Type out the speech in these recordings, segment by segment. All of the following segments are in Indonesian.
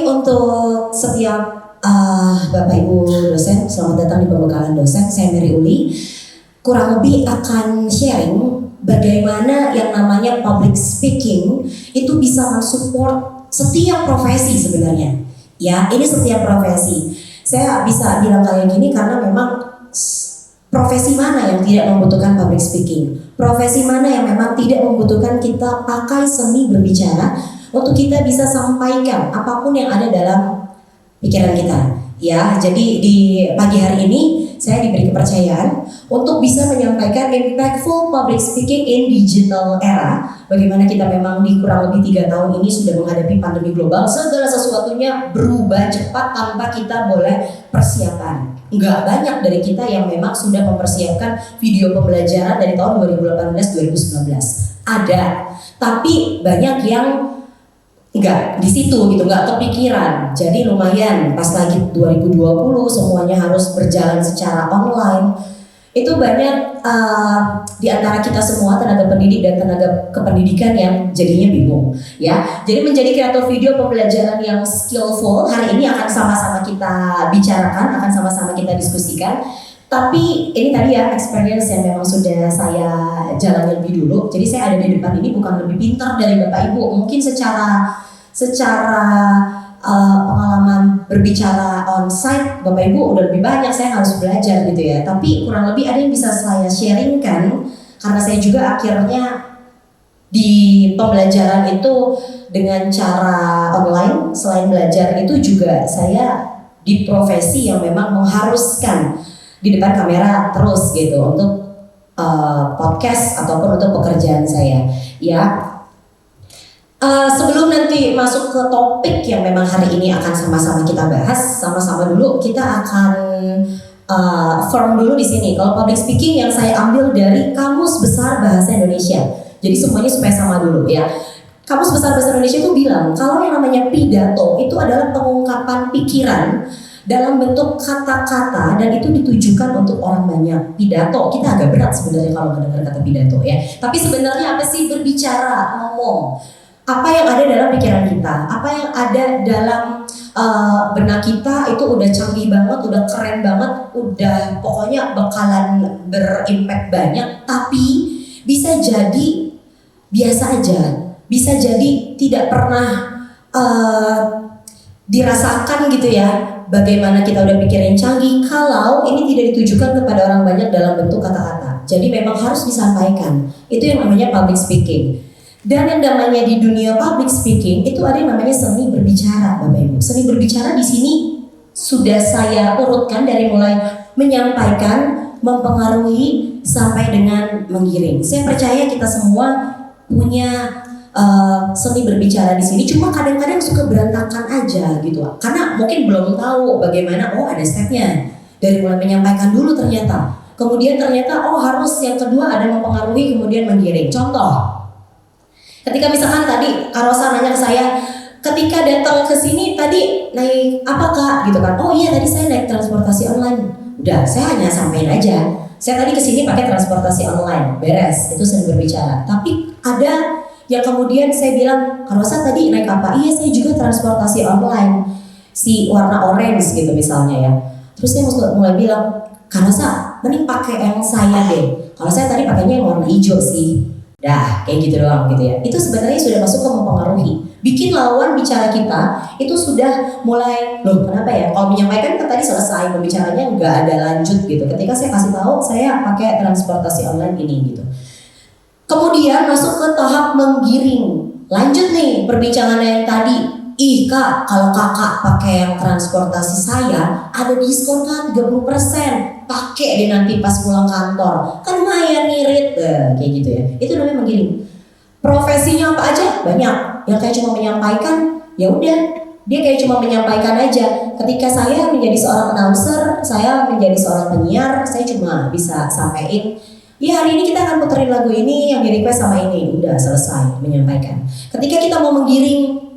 untuk setiap Bapak Ibu dosen, selamat datang di pembekalan dosen. Saya Mary Uli. Kurang lebih akan sharing bagaimana yang namanya public speaking itu bisa mensupport setiap profesi sebenarnya. Ya, ini setiap profesi. Saya bisa bilang kayak gini karena memang profesi mana yang tidak membutuhkan public speaking? Profesi mana yang memang tidak membutuhkan kita pakai seni berbicara untuk kita bisa sampaikan apapun yang ada dalam pikiran kita. Ya, jadi di pagi hari ini saya diberi kepercayaan untuk bisa menyampaikan impactful public speaking in digital era. Bagaimana kita memang di kurang lebih 3 tahun ini sudah menghadapi pandemi global, segala sesuatunya berubah cepat tanpa kita boleh persiapan. Enggak banyak dari kita yang memang sudah mempersiapkan video pembelajaran dari tahun 2018-2019. Ada, tapi banyak yang enggak di situ gitu, enggak kepikiran. Jadi lumayan pas lagi 2020 semuanya harus berjalan secara online. Itu banyak di antara kita semua tenaga pendidik dan tenaga kependidikan yang jadinya bingung ya. Jadi menjadi kreator video pembelajaran yang skillful hari ini akan sama-sama kita bicarakan, akan sama-sama kita diskusikan. Tapi ini tadi ya experience yang memang sudah saya jalani lebih dulu. Jadi saya ada di depan ini bukan lebih pintar dari Bapak Ibu. Mungkin secara pengalaman berbicara on-site Bapak Ibu udah lebih banyak, saya harus belajar gitu ya. Tapi kurang lebih ada yang bisa saya sharingkan karena saya juga akhirnya di pembelajaran itu dengan cara online. Selain belajar itu juga saya di profesi yang memang mengharuskan di depan kamera terus gitu untuk podcast ataupun untuk pekerjaan saya ya. Sebelum nanti masuk ke topik yang memang hari ini akan sama-sama kita bahas, sama-sama dulu kita akan firm dulu di sini. Kalau public speaking yang saya ambil dari Kamus Besar Bahasa Indonesia. Jadi semuanya supaya sama dulu ya. Kamus Besar Bahasa Indonesia itu bilang kalau yang namanya pidato itu adalah pengungkapan pikiran dalam bentuk kata-kata dan itu ditujukan untuk orang banyak. Pidato, kita agak berat sebenarnya kalau mendengar kata pidato ya. Tapi sebenarnya apa sih berbicara, ngomong? Apa yang ada dalam pikiran kita, apa yang ada dalam benak kita itu udah canggih banget, udah keren banget, udah pokoknya bakalan berimpact banyak. Tapi bisa jadi biasa aja, bisa jadi tidak pernah dirasakan gitu ya. Bagaimana kita udah pikirin canggih kalau ini tidak ditujukan kepada orang banyak dalam bentuk kata-kata. Jadi memang harus disampaikan. Itu yang namanya public speaking. Dan yang namanya di dunia public speaking itu ada yang namanya seni berbicara, Bapak Ibu. Seni berbicara di sini sudah saya urutkan dari mulai menyampaikan, mempengaruhi sampai dengan menggiring. Saya percaya kita semua punya seni berbicara di sini, cuma kadang-kadang suka berantakan aja gitu, karena mungkin belum tahu bagaimana. Oh, ada stepnya dari mulai menyampaikan dulu ternyata, kemudian ternyata oh harus yang kedua ada mempengaruhi kemudian menggiring. Contoh, ketika misalkan tadi Kak Rosa nanya ke saya, ketika datang ke sini tadi naik apa Kak gitu kan? Oh iya tadi saya naik transportasi online. Udah, saya hanya sampaikan aja. Saya tadi ke sini pakai transportasi online, beres. Itu seni berbicara. Tapi ada yang kemudian saya bilang, Kak Rosa tadi naik apa? Iya saya juga transportasi online, si warna orange gitu misalnya ya. Terus saya mulai bilang, Kak Rosa mending pakai yang saya deh. Kalau saya tadi pakainya yang warna hijau sih. Dah kayak gitu doang gitu ya. Itu sebenarnya sudah masuk ke mempengaruhi. Bikin lawan bicara kita itu sudah mulai, loh kenapa ya? Kalau menyampaikan kan tadi selesai pembicaranya nggak ada lanjut gitu. Ketika saya kasih tahu saya pakai transportasi online ini gitu. Kemudian masuk ke tahap menggiring. Lanjut nih perbincangan yang tadi. Ih Kak, kalau kakak pakai yang transportasi saya ada diskon kan 30%. Pakai deh nanti pas pulang kantor. Kan lumayan ngirit kayak gitu ya. Itu namanya menggiring. Profesinya apa aja? Banyak. Yang kayak cuma menyampaikan, ya udah. Dia kayak cuma menyampaikan aja. Ketika saya menjadi seorang announcer, saya menjadi seorang penyiar, saya cuma bisa sampaikan, ya hari ini kita akan puterin lagu ini yang di request sama ini. Udah selesai menyampaikan. Ketika kita mau menggiring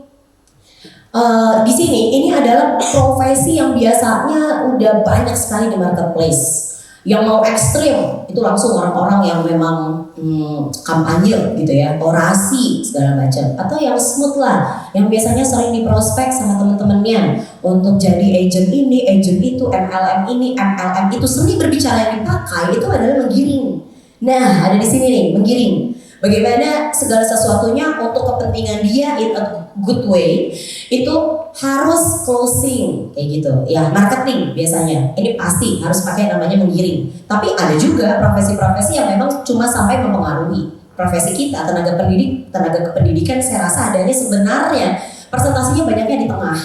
di sini, ini adalah profesi yang biasanya udah banyak sekali di marketplace. Yang mau ekstrim itu langsung orang-orang yang memang kampanye gitu ya, orasi segala macam. Atau yang smooth lah, yang biasanya sering diprospek sama teman-temannya untuk jadi agent ini, agent itu, MLM ini, MLM itu. Seni berbicara yang dipakai itu adalah menggiring. Nah, ada di sini nih, menggiring. Bagaimana segala sesuatunya untuk kepentingan dia in a good way itu harus closing kayak gitu ya, marketing biasanya ini pasti harus pakai namanya menggiring. Tapi ada juga profesi-profesi yang memang cuma sampai mempengaruhi profesi kita. Tenaga kependidikan saya rasa adanya sebenarnya persentasinya banyaknya di tengah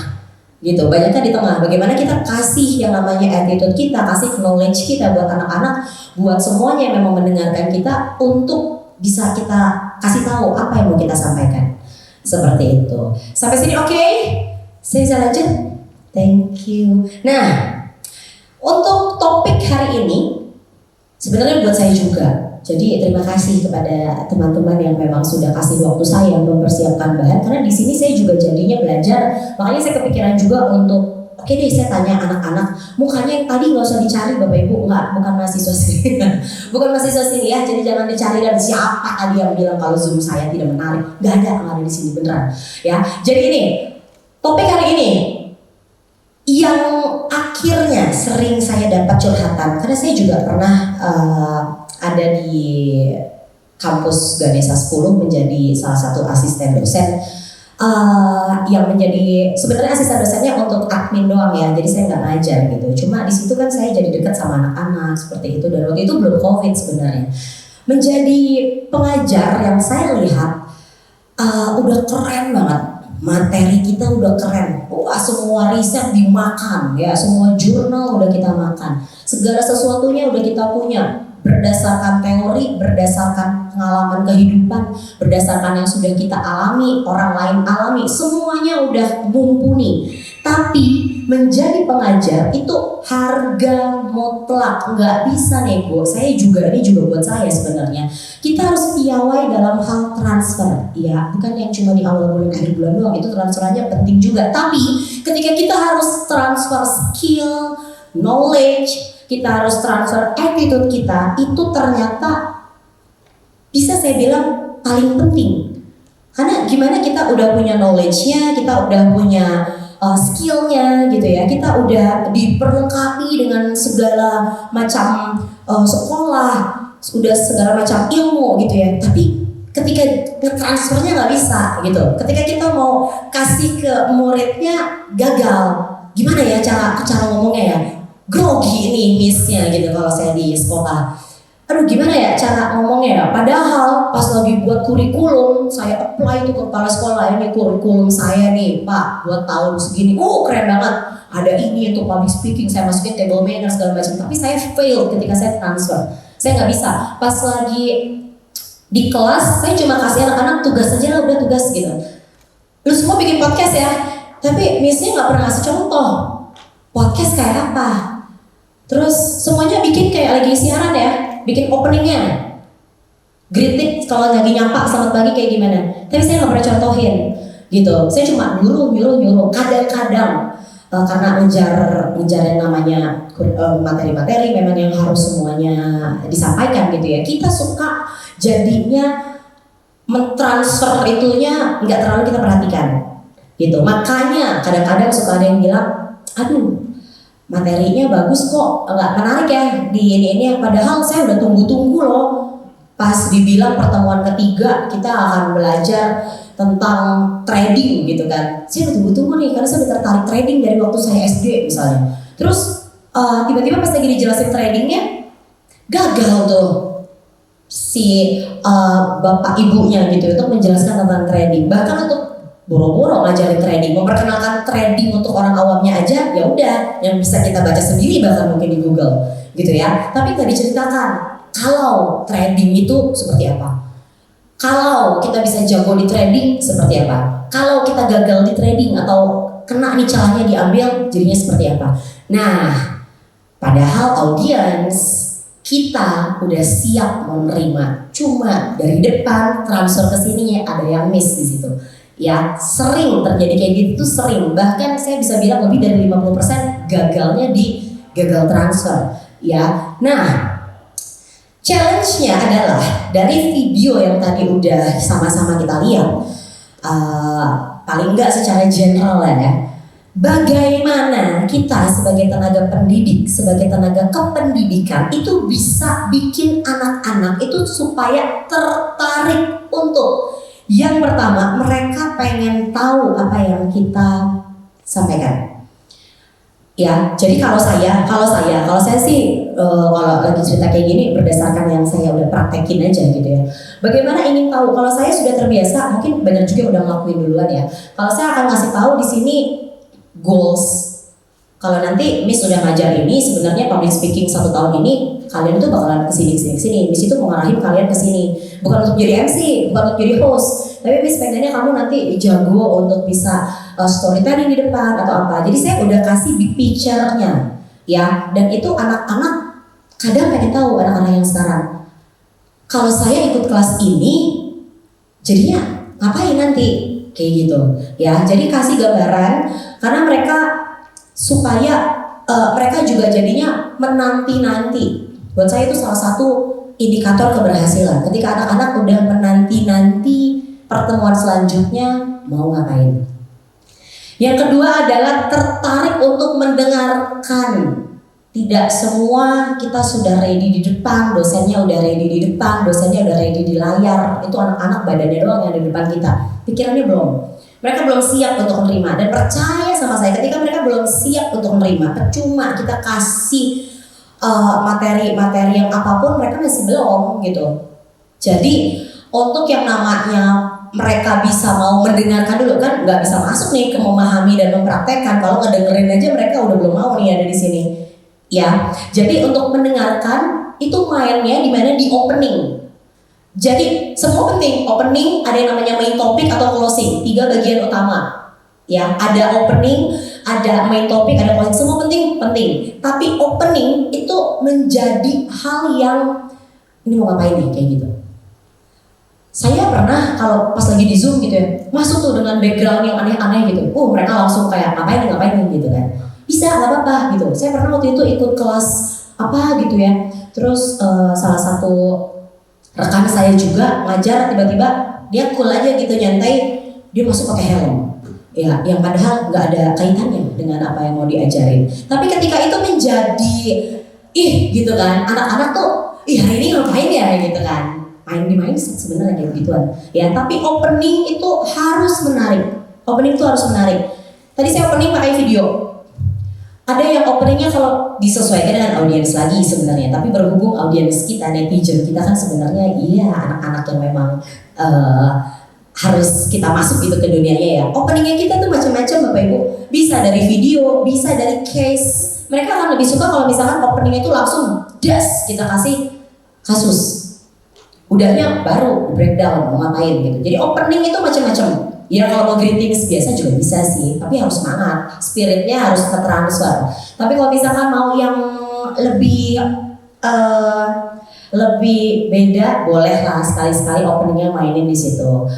gitu, banyaknya di tengah. Bagaimana kita kasih yang namanya attitude kita, kasih knowledge kita buat anak-anak, buat semuanya yang memang mendengarkan kita untuk bisa kita kasih tahu apa yang mau kita sampaikan. Seperti itu. Sampai sini oke? Saya bisa lanjut? Thank you. Nah, untuk topik hari ini sebenarnya buat saya juga. Jadi terima kasih kepada teman-teman yang memang sudah kasih waktu saya mempersiapkan bahan, karena di sini saya juga jadinya belajar. Makanya saya kepikiran juga untuk oke deh, saya tanya anak-anak, mukanya yang tadi nggak usah dicari Bapak Ibu, bukan mahasiswa sini, bukan mahasiswa sini ya, jadi jangan dicari dan siapa tadi yang bilang kalau Zoom saya tidak menarik, nggak ada di sini beneran, ya. Jadi ini topik hari ini yang akhirnya sering saya dapat curhatan, karena saya juga pernah ada di kampus Ganesha 10 menjadi salah satu asisten dosen. Yang menjadi sebenarnya asisten dosennya untuk admin doang ya, jadi saya nggak ngajar gitu. Cuma di situ kan saya jadi dekat sama anak-anak seperti itu, dan waktu itu belum COVID sebenarnya. Menjadi pengajar yang saya lihat udah keren banget, materi kita udah keren. Wah, semua riset dimakan ya, semua jurnal udah kita makan, segala sesuatunya udah kita punya. Berdasarkan teori, berdasarkan pengalaman kehidupan, berdasarkan yang sudah kita alami, orang lain alami, semuanya udah mumpuni. Tapi menjadi pengajar itu harga mutlak, nggak bisa nego. Ini juga buat saya sebenarnya. Kita harus piawai dalam hal transfer, ya, bukan yang cuma di awal bulan akhir bulan doang. Itu transferannya penting juga. Tapi ketika kita harus transfer skill, knowledge, kita harus transfer attitude kita, itu ternyata bisa saya bilang paling penting. Karena gimana kita udah punya knowledge-nya, kita udah punya skill-nya gitu ya, kita udah diperlengkapi dengan segala macam sekolah, sudah segala macam ilmu gitu ya, tapi ketika transfernya nggak bisa gitu, ketika kita mau kasih ke muridnya gagal, gimana ya cara ngomongnya ya, grogi ini miss-nya gitu kalau saya di sekolah. Aduh, gimana ya cara ngomongnya ya? Padahal pas lagi buat kurikulum, saya apply itu ke kepala sekolah, ini kurikulum saya nih Pak, buat tahun segini, keren banget. Ada ini untuk public speaking, saya masukin table manner segala macam. Tapi saya fail ketika saya transfer. Saya nggak bisa. Pas lagi di kelas, saya cuma kasih anak-anak tugas saja lah, udah tugas gitu. Lu semua bikin podcast ya, tapi miss-nya nggak pernah ngasih contoh. Podcast kayak apa? Terus semuanya bikin kayak lagi siaran ya, bikin openingnya, greeting kalau lagi nyapa selamat pagi kayak gimana. Tapi saya nggak pernah contohin gitu. Saya cuma nyuruh. Kadang-kadang karena ngejar yang namanya materi-materi memang yang harus semuanya disampaikan gitu ya. Kita suka jadinya mentransfer itunya nggak terlalu kita perhatikan gitu. Makanya kadang-kadang suka ada yang bilang, aduh, materinya bagus kok, nggak menarik ya di ini. Padahal saya udah tunggu-tunggu loh. Pas dibilang pertemuan ketiga kita akan belajar tentang trading gitu kan. Saya udah tunggu-tunggu nih, karena saya udah tertarik trading dari waktu saya SD misalnya. Terus tiba-tiba pas lagi dijelasin tradingnya, gagal tuh si bapak ibunya gitu untuk menjelaskan tentang trading. Bahkan untuk boro-boro ngajarin trading, memperkenalkan trading untuk orang awamnya aja, ya udah yang bisa kita baca sendiri bahkan mungkin di Google gitu ya. Tapi nggak diceritakan kalau trading itu seperti apa, kalau kita bisa jago di trading seperti apa, kalau kita gagal di trading atau kena nih celahnya diambil jadinya seperti apa. Nah, padahal audiens kita udah siap menerima, cuma dari depan transfer ke sininya ada yang miss di situ. Ya, sering terjadi kayak gitu, sering. Bahkan saya bisa bilang lebih dari 50% gagalnya di gagal transfer. ya. Nah, challenge-nya adalah dari video yang tadi udah sama-sama kita lihat, paling enggak secara general ya, bagaimana kita sebagai tenaga pendidik, sebagai tenaga kependidikan itu bisa bikin anak-anak itu supaya tertarik untuk yang pertama, mereka pengen tahu apa yang kita sampaikan. Ya, jadi kalau saya sih kalau lagi cerita kayak gini berdasarkan yang saya udah praktekin aja gitu ya. Bagaimana ingin tahu? Kalau saya sudah terbiasa, mungkin banyak juga yang udah ngelakuin duluan ya. Kalau saya akan ngasih tahu di sini goals. Kalau nanti Miss udah ngajar ini, sebenarnya public speaking 1 tahun ini kalian tuh bakalan kesini. Miss itu mau ngarahin kalian kesini, bukan untuk jadi MC, bukan untuk jadi host. Tapi Miss pengennya kamu nanti jago untuk bisa storytelling di depan atau apa. Jadi saya udah kasih big picture-nya, ya. Dan itu anak-anak kadang pengen tahu, anak-anak yang sekarang. Kalau saya ikut kelas ini, jadinya ngapain nanti? Kayak gitu, ya. Jadi kasih gambaran karena mereka supaya mereka juga jadinya menanti-nanti. Buat saya itu salah satu indikator keberhasilan. Ketika anak-anak udah menanti-nanti pertemuan selanjutnya mau ngapain. Yang kedua adalah tertarik untuk mendengarkan. Tidak semua kita sudah ready di depan, dosennya udah ready di depan, dosennya udah ready di layar. Itu anak-anak badannya doang yang ada di depan kita. Pikirannya belum. Mereka belum siap untuk menerima, dan percaya sama saya, ketika mereka belum siap untuk menerima, percuma kita kasih materi-materi yang apapun, mereka masih belum gitu. Jadi untuk yang namanya mereka bisa mau mendengarkan dulu, kan nggak bisa masuk nih ke memahami dan mempraktekkan kalau ngedengerin aja mereka udah belum mau nih ada di sini, ya. Jadi untuk mendengarkan itu mainnya di mana, di opening. Jadi semua penting, opening ada yang namanya main topik atau closing, 3 bagian utama. Ya, ada opening, ada main topik, ada closing, semua penting. Tapi opening itu menjadi hal yang ini mau ngapain nih kayak gitu. Saya pernah kalau pas lagi di Zoom gitu ya, masuk tuh dengan background yang aneh-aneh gitu. Mereka langsung kayak ngapain nih gitu kan. Bisa, nggak apa-apa gitu. Saya pernah waktu itu ikut kelas apa gitu ya. Terus salah satu rekan saya juga ngajar, tiba-tiba dia cool aja gitu, nyantai, dia masuk pakai helm. Ya, yang padahal nggak ada kaitannya dengan apa yang mau diajarin. Tapi ketika itu menjadi gitu kan, anak-anak tuh hari ini ngapain ya gitu kan. Main di mindset sebenarnya kayak gituan. Ya, tapi opening itu harus menarik. Opening itu harus menarik. Tadi saya opening pakai video. Ada yang openingnya kalau disesuaikan dengan audiens lagi sebenarnya, tapi berhubung audiens kita netizen kita kan sebenarnya anak-anak yang memang harus kita masuk gitu ke dunianya ya. Openingnya kita tuh macam-macam Bapak Ibu. Bisa dari video, bisa dari case. Mereka akan lebih suka kalau misalkan openingnya itu langsung kita kasih kasus. Udahnya baru breakdown mau ngapain gitu. Jadi opening itu macam-macam. Ya kalau mau greetings biasa juga bisa sih, tapi harus semangat, spiritnya harus tertransfer. Tapi kalau misalkan mau yang lebih beda, bolehlah sekali-sekali openingnya mainin di situ.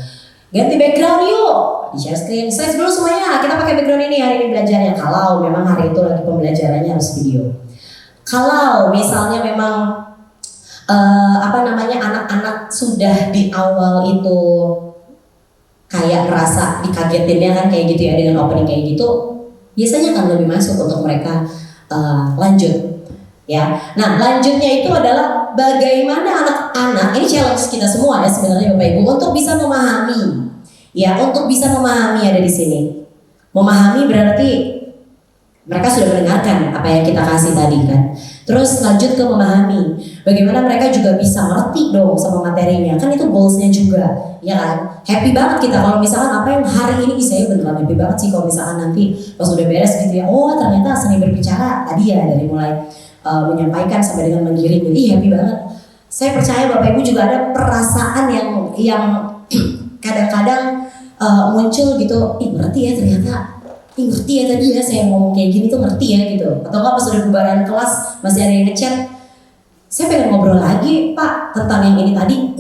Ganti background yuk, di share screen, slide dulu semuanya. Kita pakai background ini hari ini belajarnya. Kalau memang hari itu lagi pembelajarannya harus video. Kalau misalnya memang anak-anak sudah di awal itu kayak merasa dikagetinnya kan kayak gitu ya dengan opening kayak gitu, biasanya kan lebih masuk untuk mereka lanjut ya. Nah lanjutnya itu adalah bagaimana anak-anak, ini challenge kita semua ya sebenarnya Bapak Ibu, untuk bisa memahami ya, untuk bisa memahami ada di sini. Memahami berarti mereka sudah mendengarkan apa yang kita kasih tadi kan. Terus lanjut ke memahami, bagaimana mereka juga bisa ngerti dong sama materinya, kan itu goalsnya juga, ya kan? Happy banget kita kalau misalkan apa yang hari ini saya beneran happy banget sih kalau misalkan nanti pas udah beres gitu ya, ternyata seni berbicara tadi ya dari mulai menyampaikan sampai dengan menggiring, jadi happy banget. Saya percaya Bapak Ibu juga ada perasaan yang kadang-kadang muncul gitu, ngerti ya ternyata. Ngerti ya tadi ya saya ngomong kayak gini tuh ngerti ya gitu. Atau enggak pas udah bubaran kelas masih ada yang ngechat, saya pengen ngobrol lagi Pak tentang yang ini tadi,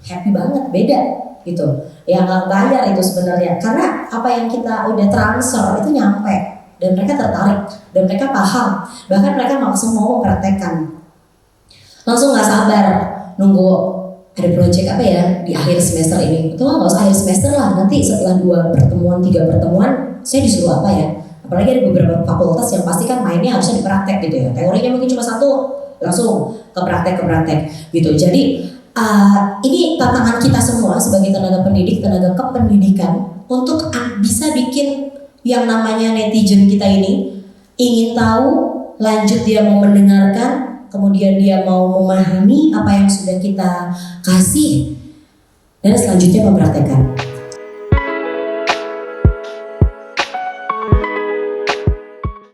happy banget, beda gitu. Ya nggak bayar itu sebenarnya, karena apa yang kita udah transfer itu nyampe dan mereka tertarik dan mereka paham, bahkan mereka langsung mau mempraktekkan, langsung nggak sabar nunggu ada project apa ya di akhir semester ini. Itu nggak usah akhir semester lah, nanti setelah 2 pertemuan 3 pertemuan saya disuruh apa ya. Apalagi ada beberapa fakultas yang pasti kan mainnya harusnya dipraktek gitu ya. Teorinya mungkin cuma 1, langsung ke praktek gitu. Jadi ini tantangan kita semua sebagai tenaga pendidik, tenaga kependidikan untuk bisa bikin yang namanya netizen kita ini ingin tahu, lanjut dia mau mendengarkan, kemudian dia mau memahami apa yang sudah kita kasih, dan selanjutnya mempraktekkan.